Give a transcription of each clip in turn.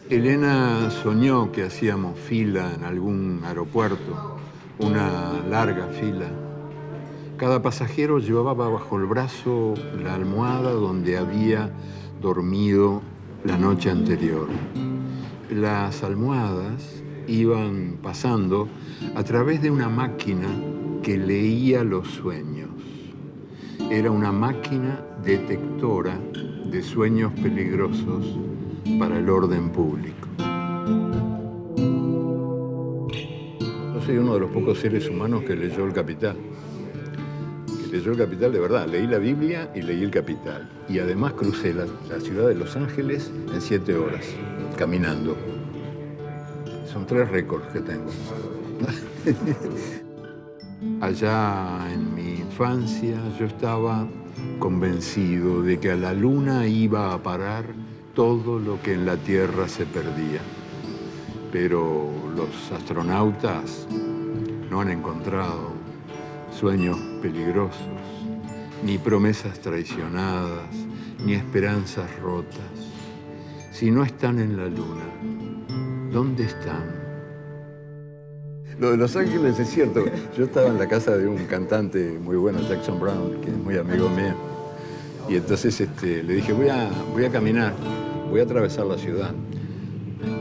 Elena soñó que hacíamos fila en algún aeropuerto, una larga fila. Cada pasajero llevaba bajo el brazo la almohada donde había dormido la noche anterior. Las almohadas iban pasando a través de una máquina que leía los sueños. Era una máquina detectora de sueños peligrosos para el orden público. Yo soy uno de los pocos seres humanos que leyó El Capital. Que leyó El Capital de verdad. Leí la Biblia y leí El Capital. Y además crucé la ciudad de Los Ángeles en 7 horas, caminando. Son 3 récords que tengo. Allá en mi infancia yo estaba convencido de que a la luna iba a parar todo lo que en la Tierra se perdía. Pero los astronautas no han encontrado sueños peligrosos, ni promesas traicionadas, ni esperanzas rotas. Si no están en la luna, ¿dónde están? Lo de Los Ángeles es cierto. Yo estaba en la casa de un cantante muy bueno, Jackson Brown, que es muy amigo mío. Y entonces le dije, voy a caminar, voy a atravesar la ciudad.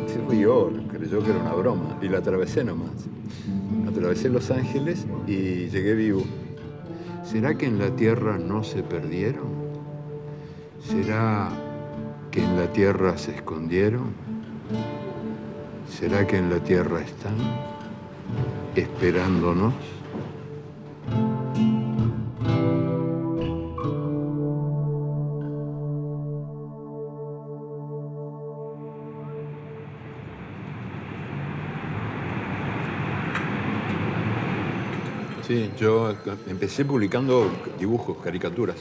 Se rió, creyó que era una broma, y la atravesé nomás. Atravesé Los Ángeles y llegué vivo. ¿Será que en la Tierra no se perdieron? ¿Será que en la Tierra se escondieron? ¿Será que en la Tierra están esperándonos? Sí, yo empecé publicando dibujos, caricaturas,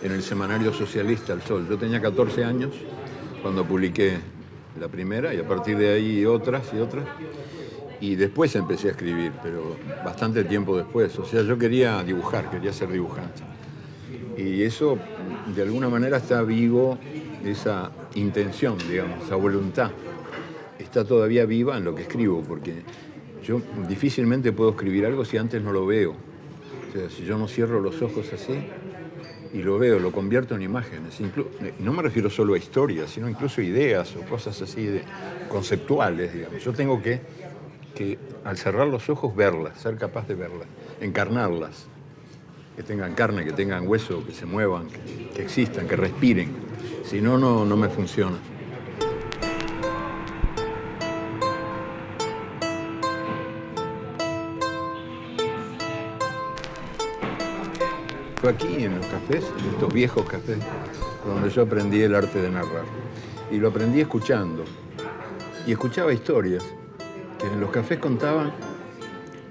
en el semanario socialista El Sol. Yo tenía 14 años cuando publiqué la primera y a partir de ahí otras y otras. Y después empecé a escribir, pero bastante tiempo después. O sea, yo quería dibujar, quería ser dibujante. Y eso, de alguna manera, está vivo, esa intención, digamos, esa voluntad. Está todavía viva en lo que escribo, porque yo difícilmente puedo escribir algo si antes no lo veo. O sea, si yo no cierro los ojos así y lo veo, lo convierto en imágenes. No me refiero solo a historias, sino incluso ideas o cosas así conceptuales, digamos. Yo tengo que al cerrar los ojos verlas, ser capaz de verlas, encarnarlas, que tengan carne, que tengan hueso, que se muevan, que existan, que respiren. Si no, no me funciona. Fue aquí en los cafés, en estos viejos cafés, donde yo aprendí el arte de narrar. Y lo aprendí escuchando. Y escuchaba historias que en los cafés contaban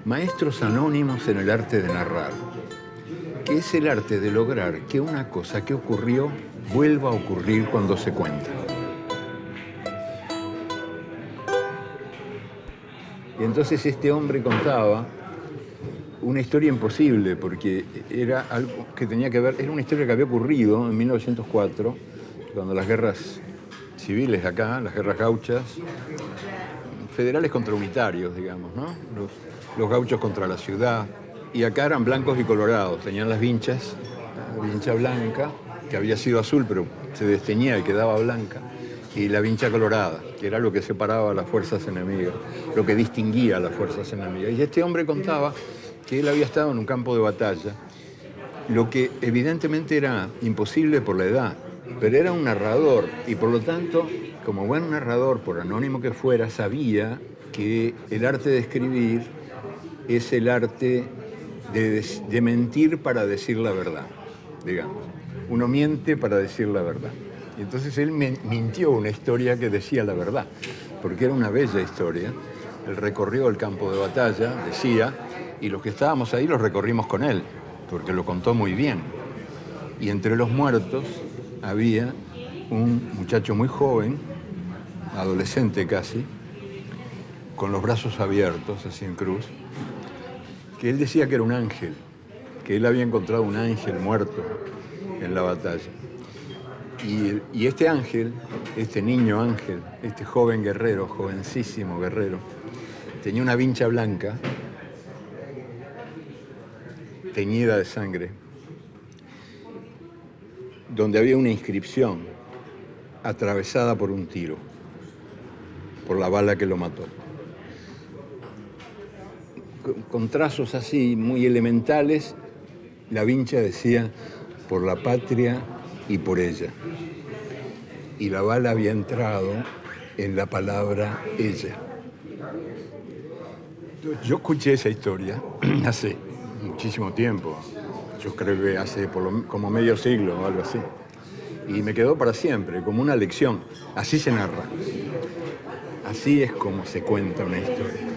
maestros anónimos en el arte de narrar, que es el arte de lograr que una cosa que ocurrió vuelva a ocurrir cuando se cuenta. Y entonces este hombre contaba una historia imposible, porque era algo que tenía que ver, era una historia que había ocurrido en 1904, cuando las guerras civiles acá, las guerras gauchas, federales contra unitarios, digamos, ¿no? Los gauchos contra la ciudad. Y acá eran blancos y colorados. Tenían las vinchas, la vincha blanca, que había sido azul, pero se desteñía y quedaba blanca, y la vincha colorada, que era lo que separaba a las fuerzas enemigas, lo que distinguía a las fuerzas enemigas. Y este hombre contaba que él había estado en un campo de batalla, lo que evidentemente era imposible por la edad, pero era un narrador, y por lo tanto, como buen narrador, por anónimo que fuera, sabía que el arte de escribir es el arte de mentir para decir la verdad, digamos. Uno miente para decir la verdad. Y entonces él mintió una historia que decía la verdad, porque era una bella historia. Él recorrió el campo de batalla, decía, y los que estábamos ahí los recorrimos con él, porque lo contó muy bien. Y entre los muertos había un muchacho muy joven, adolescente casi, con los brazos abiertos, así en cruz, que él decía que era un ángel, que él había encontrado un ángel muerto en la batalla. Y este ángel este niño ángel, este joven guerrero, jovencísimo guerrero, tenía una vincha blanca teñida de sangre, donde había una inscripción atravesada por un tiro, por la bala que lo mató. Con trazos así muy elementales, la vincha decía: por la patria y por ella. Y la bala había entrado en la palabra ella. Yo escuché esa historia hace muchísimo tiempo, yo creo que hace como medio siglo o algo así, y me quedó para siempre, como una lección. Así se narra, así es como se cuenta una historia.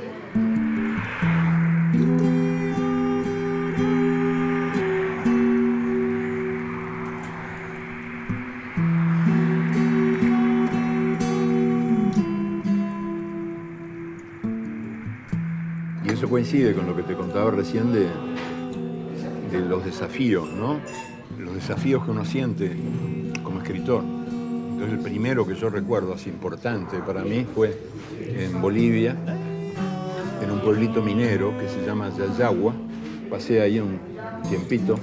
Y eso coincide con lo que te contaba recién de los desafíos, ¿no? Los desafíos que uno siente como escritor. Entonces, el primero que yo recuerdo, así importante para mí, fue en Bolivia, en un pueblito minero que se llama Yayagua. Pasé ahí un tiempito,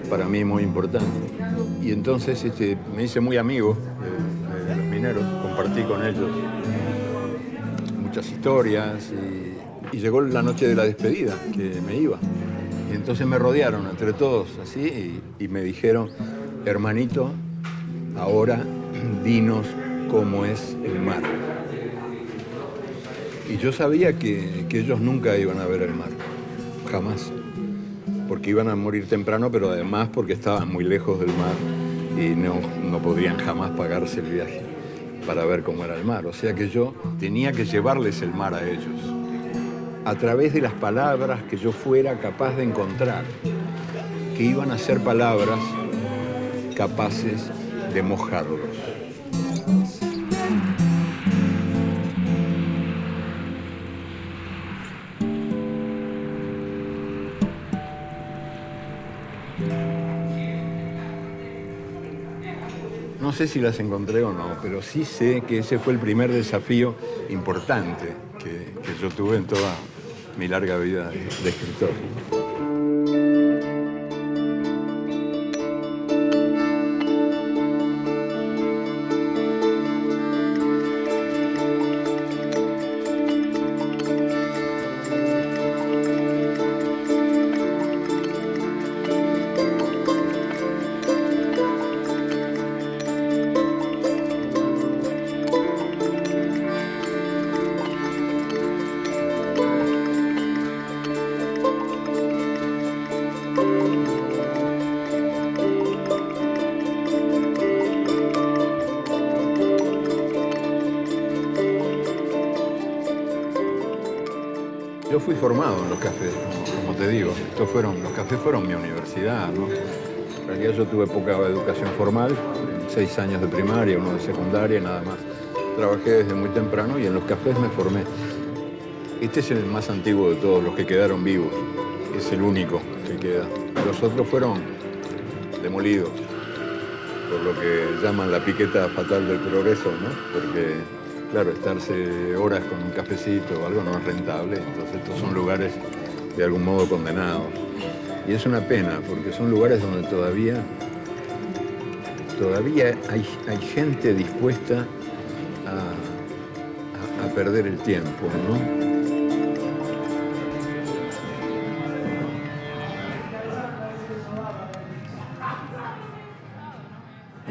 para mí muy importante. Y entonces me hice muy amigo de los mineros, compartí con ellos muchas historias y llegó la noche de la despedida, que me iba. Y entonces me rodearon entre todos así y me dijeron: hermanito, ahora dinos cómo es el mar. Y yo sabía que ellos nunca iban a ver el mar, jamás, porque iban a morir temprano, pero además porque estaban muy lejos del mar y no podrían jamás pagarse el viaje para ver cómo era el mar. O sea que yo tenía que llevarles el mar a ellos, a través de las palabras que yo fuera capaz de encontrar, que iban a ser palabras capaces de mojarlos. No sé si las encontré o no, pero sí sé que ese fue el primer desafío importante que yo tuve en toda mi larga vida de escritor. Yo fui formado en los cafés, como te digo. Los cafés fueron mi universidad, ¿no? En realidad yo tuve poca educación formal, 6 años de primaria, 1 de secundaria, nada más. Trabajé desde muy temprano y en los cafés me formé. Este es el más antiguo de todos los que quedaron vivos. Es el único que queda. Los otros fueron demolidos, por lo que llaman la piqueta fatal del progreso, ¿no? Porque, claro, estarse horas con un cafecito o algo no es rentable, entonces estos son lugares de algún modo condenados. Y es una pena, porque son lugares donde todavía hay gente dispuesta a perder el tiempo, ¿no?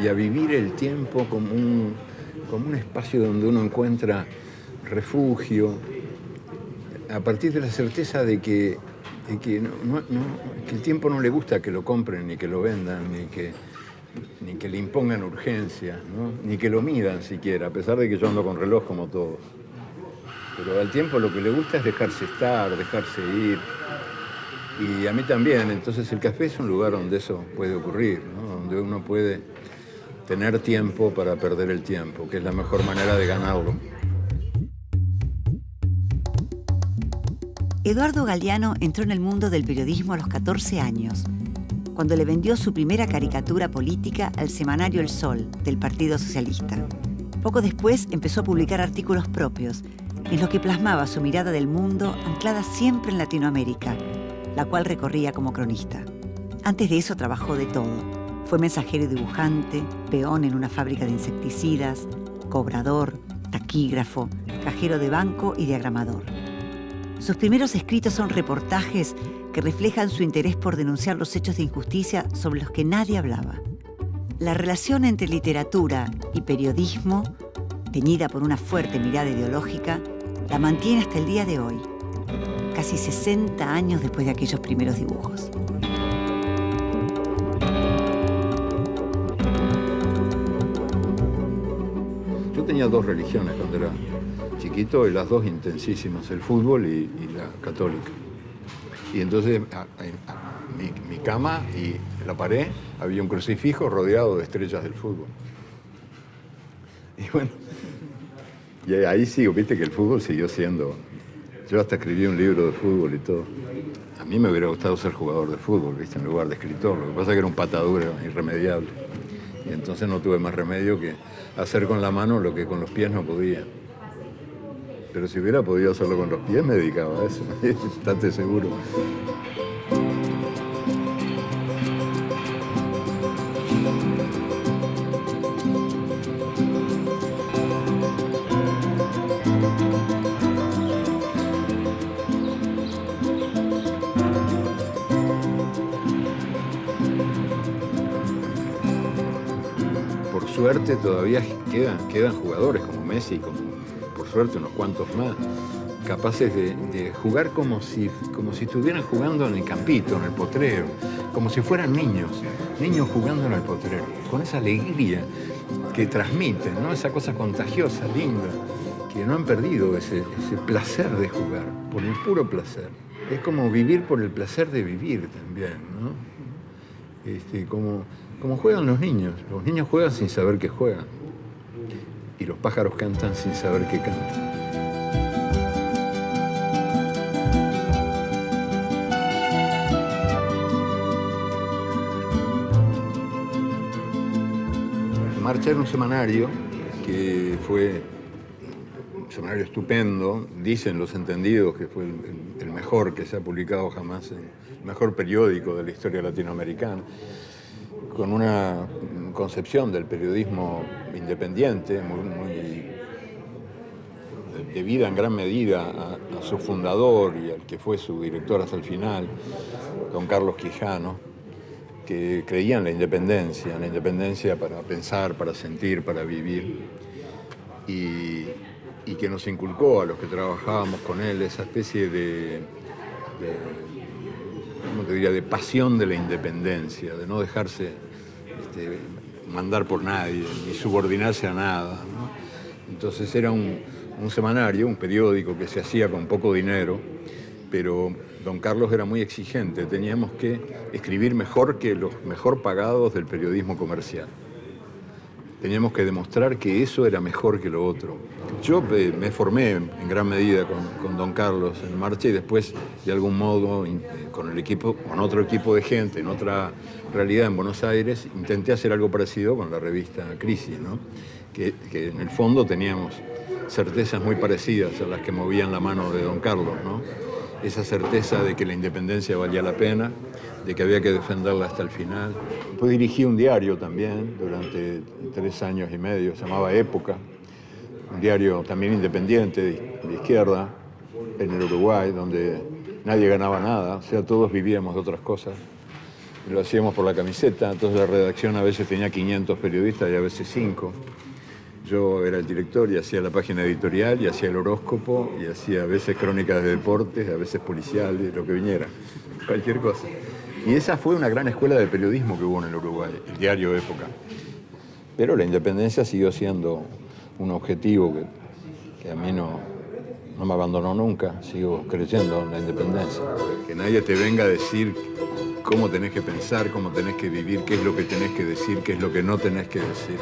Y a vivir el tiempo como un espacio donde uno encuentra refugio, a partir de la certeza de que el tiempo no le gusta que lo compren, ni que lo vendan, ni que le impongan urgencias, ¿no? Ni que lo midan siquiera, a pesar de que yo ando con reloj como todos. Pero al tiempo lo que le gusta es dejarse estar, dejarse ir. Y a mí también. Entonces el café es un lugar donde eso puede ocurrir, ¿no? Donde uno puede tener tiempo para perder el tiempo, que es la mejor manera de ganarlo. Eduardo Galeano entró en el mundo del periodismo a los 14 años, cuando le vendió su primera caricatura política al semanario El Sol, del Partido Socialista. Poco después empezó a publicar artículos propios, en los que plasmaba su mirada del mundo anclada siempre en Latinoamérica, la cual recorría como cronista. Antes de eso trabajó de todo. Fue mensajero y dibujante, peón en una fábrica de insecticidas, cobrador, taquígrafo, cajero de banco y diagramador. Sus primeros escritos son reportajes que reflejan su interés por denunciar los hechos de injusticia sobre los que nadie hablaba. La relación entre literatura y periodismo, teñida por una fuerte mirada ideológica, la mantiene hasta el día de hoy, casi 60 años después de aquellos primeros dibujos. Yo tenía dos religiones cuando era chiquito y las dos intensísimas, el fútbol y la católica. Y entonces mi cama y la pared había un crucifijo rodeado de estrellas del fútbol. Y bueno, y ahí sigo, viste que el fútbol siguió siendo... Yo hasta escribí un libro de fútbol y todo. A mí me hubiera gustado ser jugador de fútbol, viste, en lugar de escritor. Lo que pasa es que era un patadura irremediable. Y entonces no tuve más remedio que hacer con la mano lo que con los pies no podía. Pero si hubiera podido hacerlo con los pies, me dedicaba a eso, estate seguro. Por suerte todavía quedan jugadores como Messi, como por suerte unos cuantos más, capaces de jugar como si estuvieran jugando en el campito, en el potrero, como si fueran niños jugando en el potrero, con esa alegría que transmiten, ¿no? Esa cosa contagiosa, linda, que no han perdido ese placer de jugar, por el puro placer. Es como vivir por el placer de vivir también, ¿no? Como juegan los niños juegan sin saber que juegan. Y los pájaros cantan sin saber que cantan. Marcha era un semanario que fue un semanario estupendo, dicen los entendidos que fue el mejor que se ha publicado jamás, el mejor periódico de la historia latinoamericana, con una concepción del periodismo independiente, muy debida en gran medida a su fundador y al que fue su director hasta el final, don Carlos Quijano, que creía en la independencia para pensar, para sentir, para vivir, y que nos inculcó a los que trabajábamos con él esa especie ¿cómo te diría?, de pasión de la independencia, de no dejarse mandar por nadie, ni subordinarse a nada, ¿no? Entonces era un semanario, un periódico que se hacía con poco dinero, pero don Carlos era muy exigente, teníamos que escribir mejor que los mejor pagados del periodismo comercial. Teníamos que demostrar que eso era mejor que lo otro. Yo me formé en gran medida con don Carlos en Marcha y después, de algún modo, con el equipo, con otro equipo de gente, en otra realidad en Buenos Aires, intenté hacer algo parecido con la revista Crisis, ¿no? Que en el fondo teníamos certezas muy parecidas a las que movían la mano de don Carlos, ¿no? Esa certeza de que la independencia valía la pena, de que había que defenderla hasta el final. Después dirigí un diario también durante 3 años y medio, se llamaba Época, un diario también independiente, de izquierda, en el Uruguay, donde nadie ganaba nada, o sea, todos vivíamos de otras cosas. Lo hacíamos por la camiseta, entonces la redacción a veces tenía 500 periodistas y a veces 5. Yo era el director y hacía la página editorial y hacía el horóscopo y hacía a veces crónicas de deportes, a veces policiales, lo que viniera, cualquier cosa. Y esa fue una gran escuela de periodismo que hubo en el Uruguay, el diario Época. Pero la independencia siguió siendo un objetivo que a mí no me abandonó nunca, sigo creyendo en la independencia. Que nadie te venga a decir cómo tenés que pensar, cómo tenés que vivir, qué es lo que tenés que decir, qué es lo que no tenés que decir.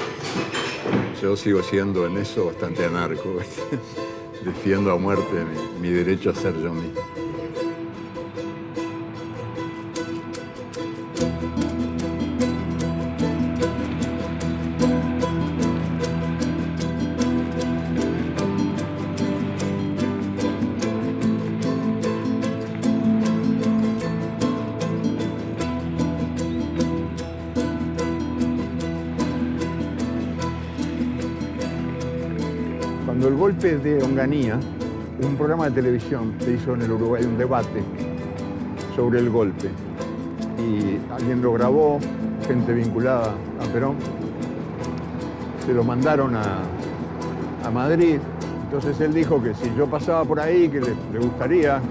Yo sigo siendo en eso bastante anarco. Defiendo a muerte mi derecho a ser yo mismo. Cuando el golpe de Onganía, un programa de televisión se hizo en el Uruguay, un debate sobre el golpe. Y alguien lo grabó, gente vinculada a Perón. Se lo mandaron a Madrid. Entonces él dijo que si yo pasaba por ahí, que le gustaría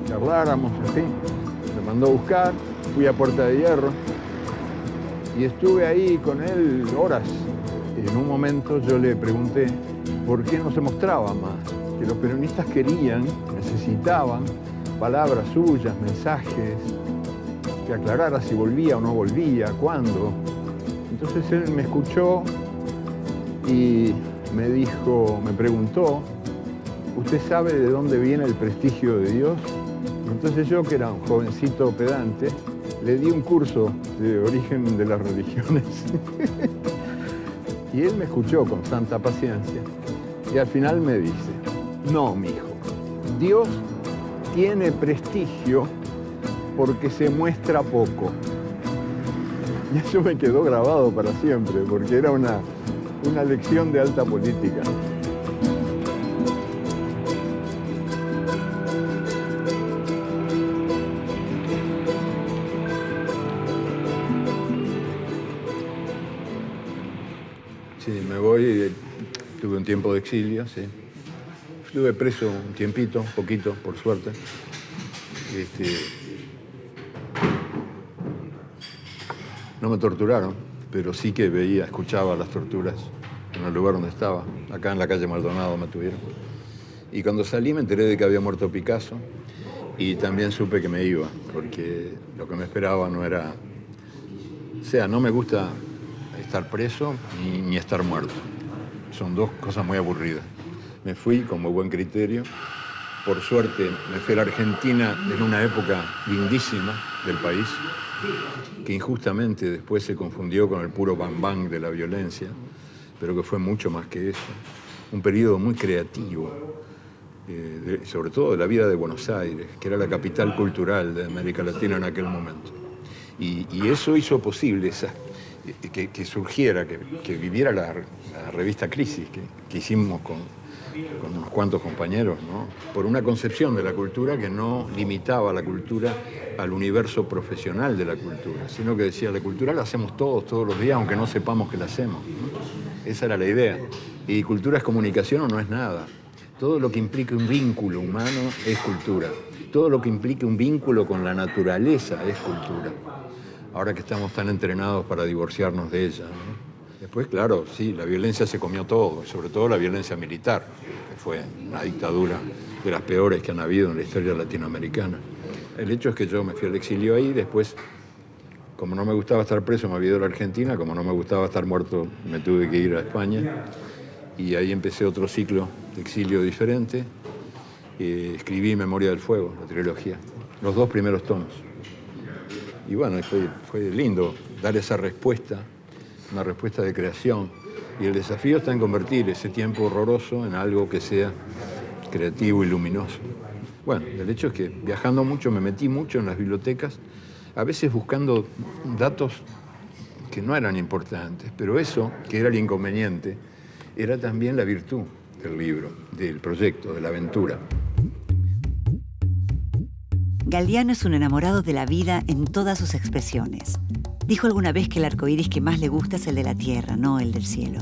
que habláramos, en fin. Me mandó a buscar, fui a Puerta de Hierro y estuve ahí con él horas. Y en un momento yo le pregunté por qué no se mostraba más, que los peronistas querían, necesitaban palabras suyas, mensajes, que aclarara si volvía o no volvía, cuándo. Entonces él me escuchó y me dijo, me preguntó, ¿usted sabe de dónde viene el prestigio de Dios? Y entonces yo, que era un jovencito pedante, le di un curso de origen de las religiones. Y él me escuchó con santa paciencia. Y al final me dice, no, mijo, Dios tiene prestigio porque se muestra poco. Y eso me quedó grabado para siempre, porque era una lección de alta política. Sí, me voy, tuve un tiempo de exilio, sí. Estuve preso un tiempito, un poquito, por suerte. No me torturaron, pero sí que veía, escuchaba las torturas en el lugar donde estaba. Acá en la calle Maldonado me tuvieron. Y cuando salí me enteré de que había muerto Picasso y también supe que me iba, porque lo que me esperaba no era... O sea, no me gusta estar preso ni estar muerto. Son dos cosas muy aburridas. Me fui con muy buen criterio. Por suerte me fui a la Argentina en una época lindísima del país, que injustamente después se confundió con el puro bam-bam de la violencia, pero que fue mucho más que eso. Un periodo muy creativo, sobre todo de la vida de Buenos Aires, que era la capital cultural de América Latina en aquel momento. Y eso hizo posible que surgiera, que viviera la revista Crisis, que hicimos con unos cuantos compañeros, ¿no? Por una concepción de la cultura que no limitaba la cultura al universo profesional de la cultura, sino que decía, la cultura la hacemos todos los días, aunque no sepamos que la hacemos, ¿no? Esa era la idea. Y cultura es comunicación o no es nada. Todo lo que implique un vínculo humano es cultura. Todo lo que implique un vínculo con la naturaleza es cultura. Ahora que estamos tan entrenados para divorciarnos de ella, ¿no? Después, claro, sí, la violencia se comió todo, sobre todo la violencia militar, que fue una dictadura de las peores que han habido en la historia latinoamericana. El hecho es que yo me fui al exilio ahí, después, como no me gustaba estar preso, me había ido a la Argentina, como no me gustaba estar muerto, me tuve que ir a España, y ahí empecé otro ciclo de exilio diferente. Escribí Memoria del Fuego, la trilogía, los 2 primeros tomos. Y bueno, fue lindo dar esa respuesta, una respuesta de creación. Y el desafío está en convertir ese tiempo horroroso en algo que sea creativo y luminoso. Bueno, el hecho es que viajando mucho, me metí mucho en las bibliotecas, a veces buscando datos que no eran importantes, pero eso, que era el inconveniente, era también la virtud del libro, del proyecto, de la aventura. Galeano es un enamorado de la vida en todas sus expresiones. Dijo alguna vez que el arcoíris que más le gusta es el de la tierra, no el del cielo,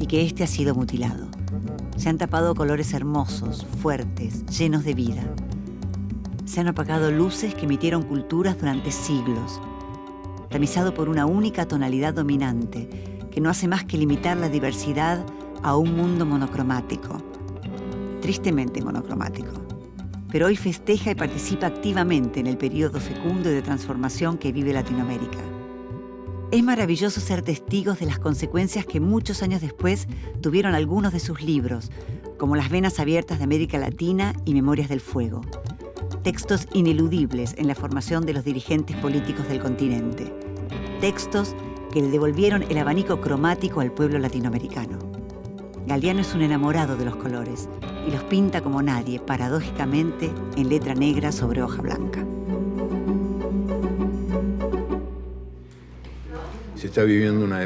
y que este ha sido mutilado. Se han tapado colores hermosos, fuertes, llenos de vida. Se han apagado luces que emitieron culturas durante siglos, tamizado por una única tonalidad dominante que no hace más que limitar la diversidad a un mundo monocromático, tristemente monocromático. Pero hoy festeja y participa activamente en el periodo fecundo y de transformación que vive Latinoamérica. Es maravilloso ser testigos de las consecuencias que muchos años después tuvieron algunos de sus libros, como Las venas abiertas de América Latina y Memorias del Fuego. Textos ineludibles en la formación de los dirigentes políticos del continente. Textos que le devolvieron el abanico cromático al pueblo latinoamericano. Galeano es un enamorado de los colores y los pinta como nadie, paradójicamente, en letra negra sobre hoja blanca. Se está viviendo una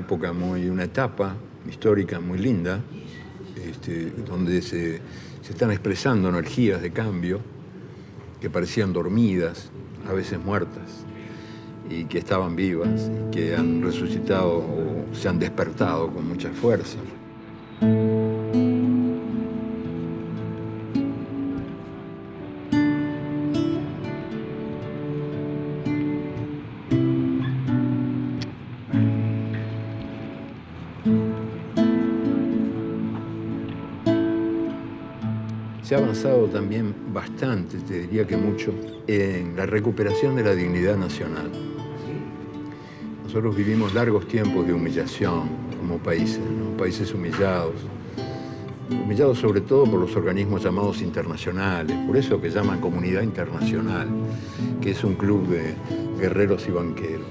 etapa histórica muy linda, donde se están expresando energías de cambio que parecían dormidas, a veces muertas, y que estaban vivas, y que han resucitado o se han despertado con mucha fuerza. Se ha avanzado también bastante, te diría que mucho, en la recuperación de la dignidad nacional. Nosotros vivimos largos tiempos de humillación como países, ¿no? Países humillados sobre todo por los organismos llamados internacionales, por eso que llaman Comunidad Internacional, que es un club de guerreros y banqueros.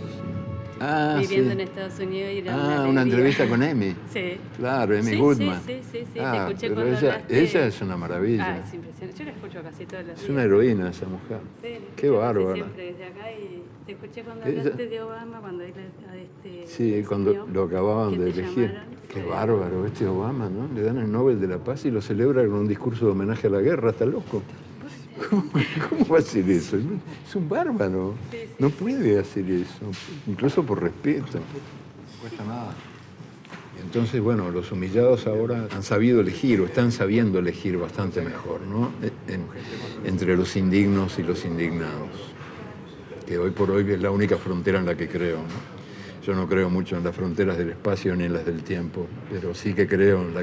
Viviendo en Estados Unidos y era una entrevista con Amy. Sí. Claro, Amy Goodman. Sí. Te escuché pero cuando hablaste. ella es una maravilla. Es impresionante. Yo la escucho casi todos los días. Es una heroína esa mujer. Sí, qué bárbara. Siempre desde acá y te escuché cuando hablaste de Obama, cuando él Sí, cuando lo acababan de elegir. Qué bárbaro este Obama, ¿no? Le dan el Nobel de la Paz y lo celebra con un discurso de homenaje a la guerra, está loco. ¿Cómo va a hacer eso? Es un bárbaro. Sí. No puede hacer eso, incluso por respeto. No cuesta nada. Entonces, bueno, los humillados ahora han sabido elegir o están sabiendo elegir bastante mejor, ¿no? Entre los indignos y los indignados, que hoy por hoy es la única frontera en la que creo, ¿no? Yo no creo mucho en las fronteras del espacio ni en las del tiempo, pero sí que creo en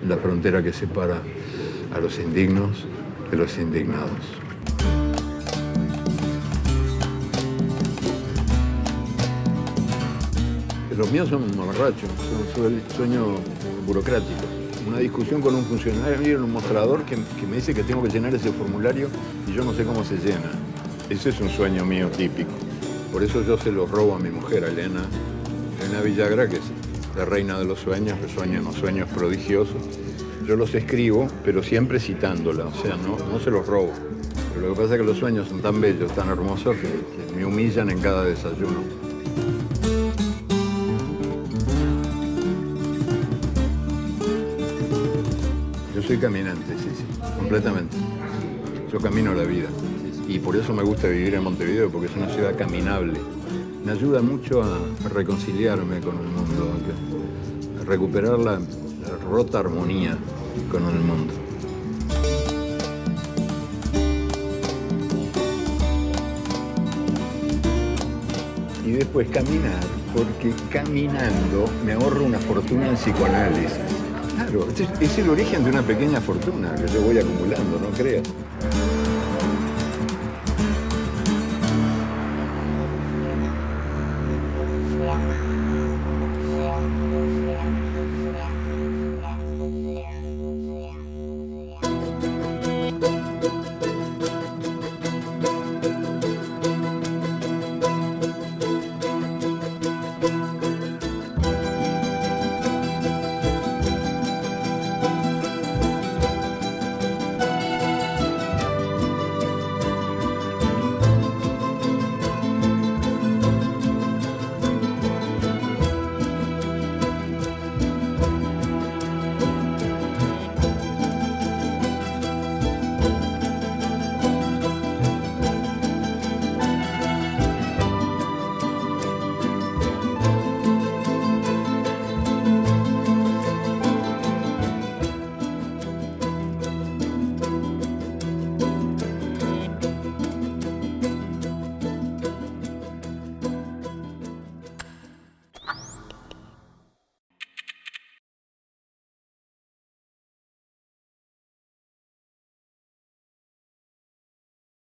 la frontera que separa a los indignos de los indignados. Los míos son mamarrachos, son sueños burocráticos. Una discusión con un funcionario en un mostrador que me dice que tengo que llenar ese formulario y yo no sé cómo se llena. Ese es un sueño mío típico. Por eso yo se lo robo a mi mujer, a Elena Villagra, que es la reina de los sueños, que sueña unos sueños prodigiosos. Yo los escribo, pero siempre citándola, o sea, no se los robo. Pero lo que pasa es que los sueños son tan bellos, tan hermosos, que me humillan en cada desayuno. Yo soy caminante, sí, completamente. Yo camino la vida. Y por eso me gusta vivir en Montevideo, porque es una ciudad caminable. Me ayuda mucho a reconciliarme con el mundo, a recuperar la rota armonía con el mundo. Y después caminar, porque caminando me ahorro una fortuna en psicoanálisis. Claro, es el origen de una pequeña fortuna que yo voy acumulando, no creas.